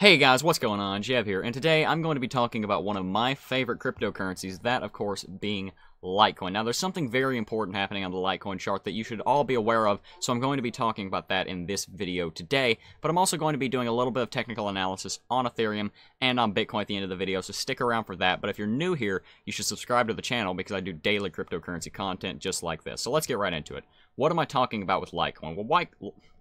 Hey guys, what's going on? Jebb here, and today I'm going to be talking about one of my favorite cryptocurrencies, that of course being Litecoin. Now there's something very important happening on the Litecoin chart that you should all be aware of, so I'm going to be talking about that in this video today, but I'm also going to be doing a little bit of technical analysis on Ethereum and on Bitcoin at the end of the video, so stick around for that. But if you're new here, you should subscribe to the channel because I do daily cryptocurrency content just like this. So let's get right into it. What am I talking about with Litecoin? Well,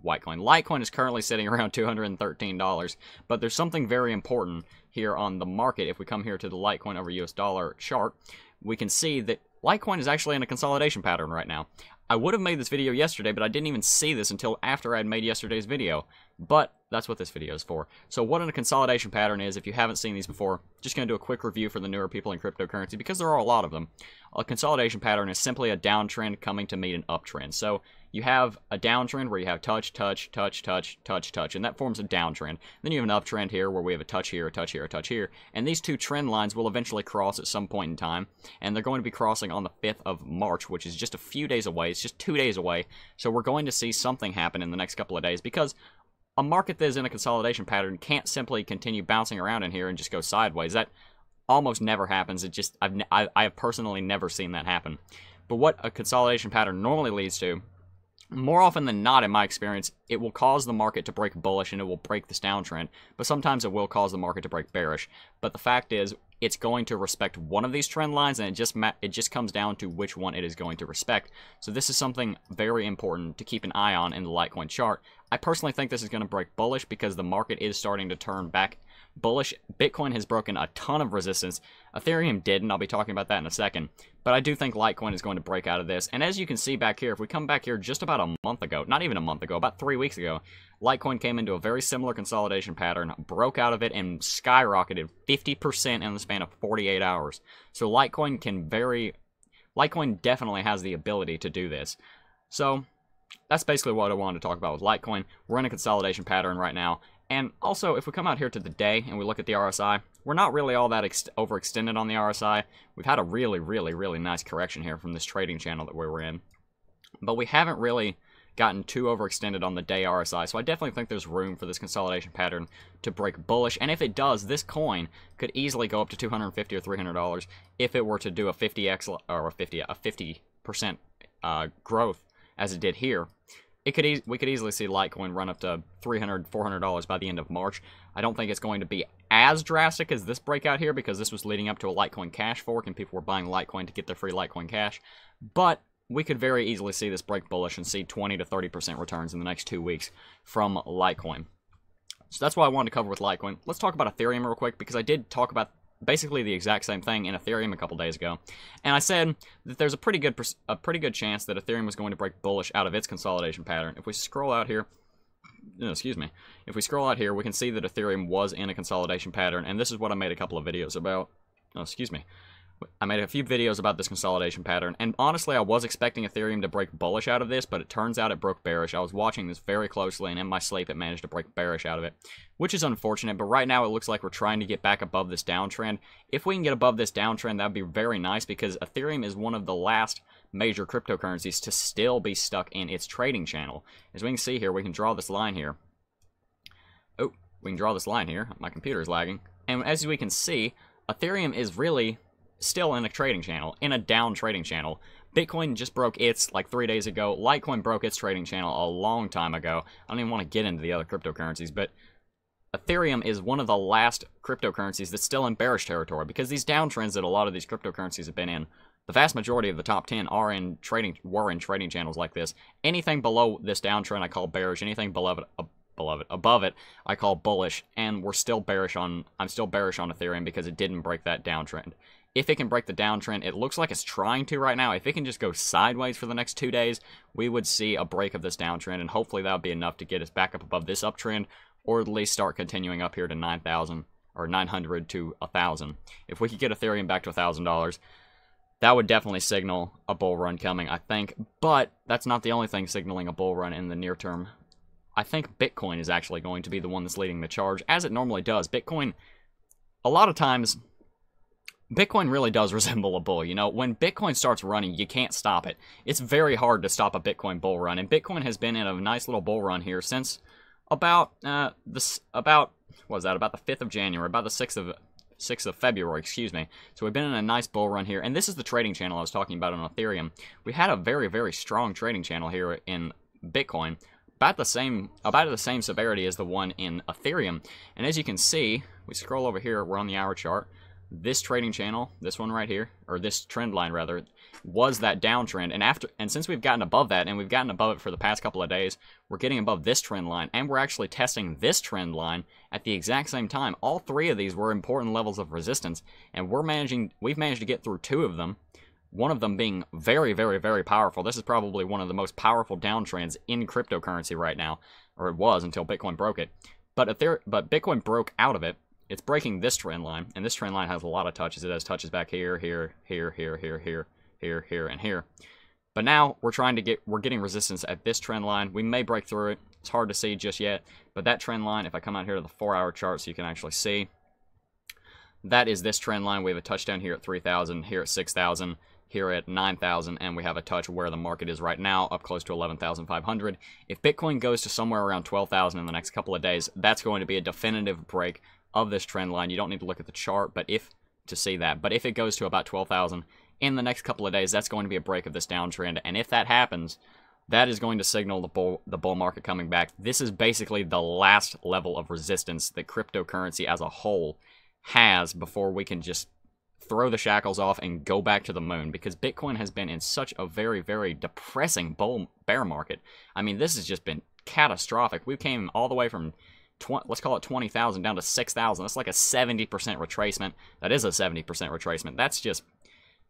Litecoin is currently sitting around $213, but there's something very important here on the market. If we come here to the Litecoin over US dollar chart, we can see that Litecoin is actually in a consolidation pattern right now. I would have made this video yesterday, but I didn't even see this until after I had made yesterday's video. But that's what this video is for. So what a consolidation pattern is, if you haven't seen these before, just going to do a quick review for the newer people in cryptocurrency, because there are a lot of them. A consolidation pattern is simply a downtrend coming to meet an uptrend. So you have a downtrend where you have touch, touch, touch, touch, touch, touch, and that forms a downtrend. Then you have an uptrend here where we have a touch here, a touch here, a touch here, and these two trend lines will eventually cross at some point in time, and they're going to be crossing on the 5th of March, which is just a few days away. It's just 2 days away, so we're going to see something happen in the next couple of days, because a market that is in a consolidation pattern can't simply continue bouncing around in here and just go sideways. That almost never happens. It just I have personally never seen that happen. But what a consolidation pattern normally leads to, more often than not, in my experience, it will cause the market to break bullish and it will break this downtrend. But sometimes it will cause the market to break bearish. But the fact is, it's going to respect one of these trend lines, and it just comes down to which one it is going to respect. So this is something very important to keep an eye on in the Litecoin chart. I personally think this is going to break bullish because the market is starting to turn back bullish. Bitcoin has broken a ton of resistance. Ethereum didn't. I'll be talking about that in a second. But I do think Litecoin is going to break out of this. And as you can see back here, if we come back here just about a month ago, not even a month ago, about 3 weeks ago, Litecoin came into a very similar consolidation pattern, broke out of it, and skyrocketed 50% in the span of 48 hours. So Litecoin definitely has the ability to do this. So that's basically what I wanted to talk about with Litecoin. We're in a consolidation pattern right now. And also, if we come out here to the day and we look at the RSI, we're not really all that overextended on the RSI. We've had a really, really, really nice correction here from this trading channel that we were in. But we haven't really gotten too overextended on the day RSI, so I definitely think there's room for this consolidation pattern to break bullish. And if it does, this coin could easily go up to $250 or $300 if it were to do a 50x or a 50% growth as it did here. We could easily see Litecoin run up to $300, $400 by the end of March. I don't think it's going to be as drastic as this breakout here, because this was leading up to a Litecoin Cash fork and people were buying Litecoin to get their free Litecoin Cash. But we could very easily see this break bullish and see 20 to 30% returns in the next 2 weeks from Litecoin. So that's what I wanted to cover with Litecoin. Let's talk about Ethereum real quick, because I did talk about basically the exact same thing in Ethereum a couple days ago, and I said that there's a pretty good chance that Ethereum was going to break bullish out of its consolidation pattern. If we scroll out here, if we scroll out here, we can see that Ethereum was in a consolidation pattern, and this is what I made a couple of videos about. I made a few videos about this consolidation pattern, and honestly, I was expecting Ethereum to break bullish out of this, but it turns out it broke bearish. I was watching this very closely, and in my sleep, it managed to break bearish out of it, which is unfortunate, but right now, it looks like we're trying to get back above this downtrend. If we can get above this downtrend, that would be very nice, because Ethereum is one of the last major cryptocurrencies to still be stuck in its trading channel. As we can see here, we can draw this line here. Oh, we can draw this line here. My computer is lagging. And as we can see, Ethereum is really still in a trading channel, in a down trading channel. Bitcoin just broke its like 3 days ago. Litecoin broke its trading channel a long time ago. I don't even want to get into the other cryptocurrencies, but Ethereum is one of the last cryptocurrencies that's still in bearish territory, because these downtrends that a lot of these cryptocurrencies have been in, the vast majority of the top 10 were in trading channels like this. Anything below this downtrend I call bearish. Anything above it I call bullish, and I'm still bearish on Ethereum because it didn't break that downtrend. If it can break the downtrend, it looks like it's trying to right now. If it can just go sideways for the next 2 days, we would see a break of this downtrend, and hopefully that would be enough to get us back up above this uptrend, or at least start continuing up here to 9,000 or 900 to 1,000. If we could get Ethereum back to $1,000, that would definitely signal a bull run coming, I think. But that's not the only thing signaling a bull run in the near term. I think Bitcoin is actually going to be the one that's leading the charge, as it normally does. Bitcoin, a lot of times, Bitcoin really does resemble a bull. You know, when Bitcoin starts running, you can't stop it. It's very hard to stop a Bitcoin bull run, and Bitcoin has been in a nice little bull run here since about what was that, about the 5th of January, about the 6th of February, excuse me. So we've been in a nice bull run here, and this is the trading channel I was talking about on Ethereum. We had a very, very strong trading channel here in Bitcoin, about the same severity as the one in Ethereum. And as you can see, we scroll over here, we're on the hour chart. This trading channel, this one right here, or this trend line rather, was that downtrend. And since we've gotten above that, and we've gotten above it for the past couple of days, we're getting above this trend line, and we're actually testing this trend line at the exact same time. All three of these were important levels of resistance, and we've managed to get through 2 of them. One of them being very, very, very powerful. This is probably one of the most powerful downtrends in cryptocurrency right now, or it was until Bitcoin broke it. But Bitcoin broke out of it. It's breaking this trend line, and this trend line has a lot of touches. It has touches back here, here, here, here, here, here, here, here, and here. But now we're getting resistance at this trend line. We may break through it. It's hard to see just yet, but that trend line, if I come out here to the 4-hour chart so you can actually see, that is this trend line. We have a touchdown here at 3,000, here at 6,000, here at 9,000, and we have a touch where the market is right now, up close to 11,500. If Bitcoin goes to somewhere around 12,000 in the next couple of days, that's going to be a definitive break of this trend line. You don't need to look at the chart to see that. But if it goes to about 12,000 in the next couple of days, that's going to be a break of this downtrend. And if that happens, that is going to signal the bull market coming back. This is basically the last level of resistance that cryptocurrency as a whole has before we can just throw the shackles off and go back to the moon, because Bitcoin has been in such a very, very depressing bear market. I mean, this has just been catastrophic. We came all the way from let's call it 20,000 down to 6,000. That's like a 70% retracement. That is a 70% retracement.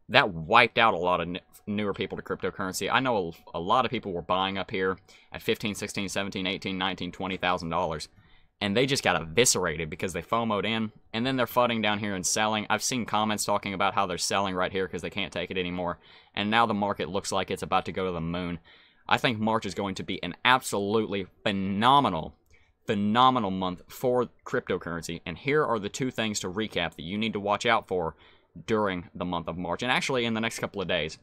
That wiped out a lot of newer people to cryptocurrency. I know a lot of people were buying up here at $15, $16, $17, $18, $19, $20,000, and they just got eviscerated because they FOMO'd in, and then they're flooding down here and selling. I've seen comments talking about how they're selling right here because they can't take it anymore, and now the market looks like it's about to go to the moon. I think March is going to be an absolutely phenomenal month for cryptocurrency, and here are the 2 things to recap that you need to watch out for during the month of March, and actually in the next couple of days.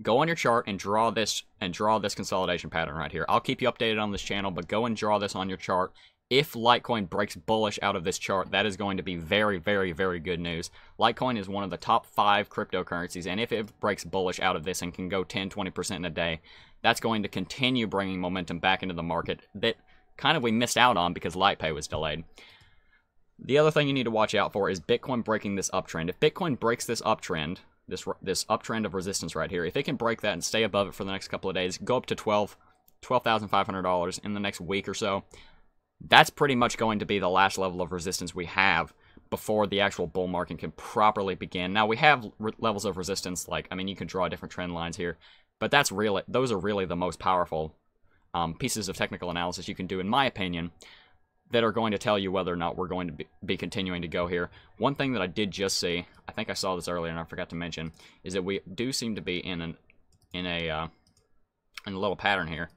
Go on your chart and draw this consolidation pattern right here. I'll keep you updated on this channel, but go and draw this on your chart. If Litecoin breaks bullish out of this chart, that is going to be very, very, very good news. Litecoin is one of the top 5 cryptocurrencies, and if it breaks bullish out of this and can go 10-20% in a day, that's going to continue bringing momentum back into the market that kind of we missed out on because LitePay was delayed. The other thing you need to watch out for is Bitcoin breaking this uptrend. If Bitcoin breaks this uptrend, this uptrend of resistance right here, if it can break that and stay above it for the next couple of days, go up to $12,500 in the next week or so, that's pretty much going to be the last level of resistance we have before the actual bull market can properly begin. Now, we have levels of resistance, like, I mean, you can draw different trend lines here, but those are really the most powerful pieces of technical analysis you can do, in my opinion, that are going to tell you whether or not we're going to be continuing to go here. One thing that I did just see, I think I saw this earlier and I forgot to mention, is that we do seem to be in a little pattern here.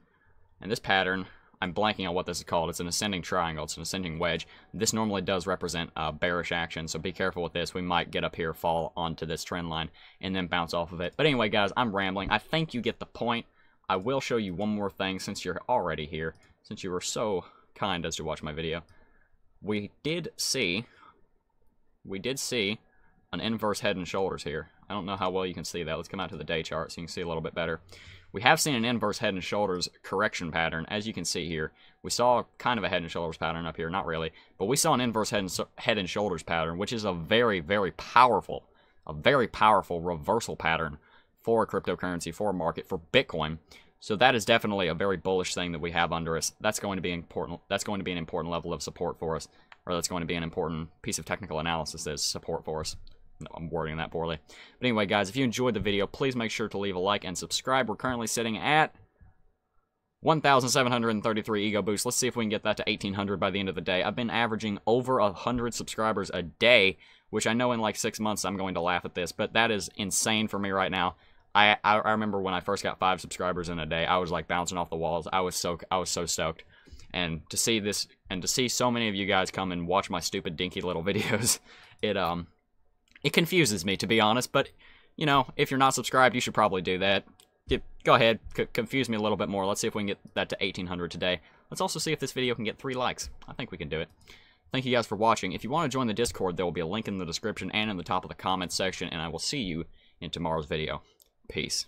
And this pattern, I'm blanking on what this is called. It's an ascending triangle. It's an ascending wedge. This normally does represent bearish action, so be careful with this. We might get up here, fall onto this trend line, and then bounce off of it. But anyway, guys, I'm rambling. I think you get the point. I will show you one more thing since you're already here, since you were so kind as to watch my video. We did see an inverse head and shoulders here. I don't know how well you can see that. Let's come out to the day chart so you can see a little bit better. We have seen an inverse head and shoulders correction pattern, as you can see here. We saw kind of a head and shoulders pattern up here, not really, but we saw an inverse head and shoulders pattern, which is a very, very powerful reversal pattern for cryptocurrency, for a market, for Bitcoin. So that is definitely a very bullish thing that we have under us. That's going to be important. That's going to be an important level of support for us, or that's going to be an important piece of technical analysis as support for us. No, I'm wording that poorly. But anyway, guys, if you enjoyed the video, please make sure to leave a like and subscribe. We're currently sitting at 1,733 ego boosts. Let's see if we can get that to 1,800 by the end of the day. I've been averaging over 100 subscribers a day, which I know in like 6 months I'm going to laugh at this, but that is insane for me right now. I remember when I first got 5 subscribers in a day, I was like bouncing off the walls. I was so stoked. And to see this, and to see so many of you guys come and watch my stupid dinky little videos, it confuses me, to be honest. But, you know, if you're not subscribed, you should probably do that. Go ahead, confuse me a little bit more. Let's see if we can get that to 1,800 today. Let's also see if this video can get 3 likes. I think we can do it. Thank you guys for watching. If you want to join the Discord, there will be a link in the description and in the top of the comments section, and I will see you in tomorrow's video. Peace.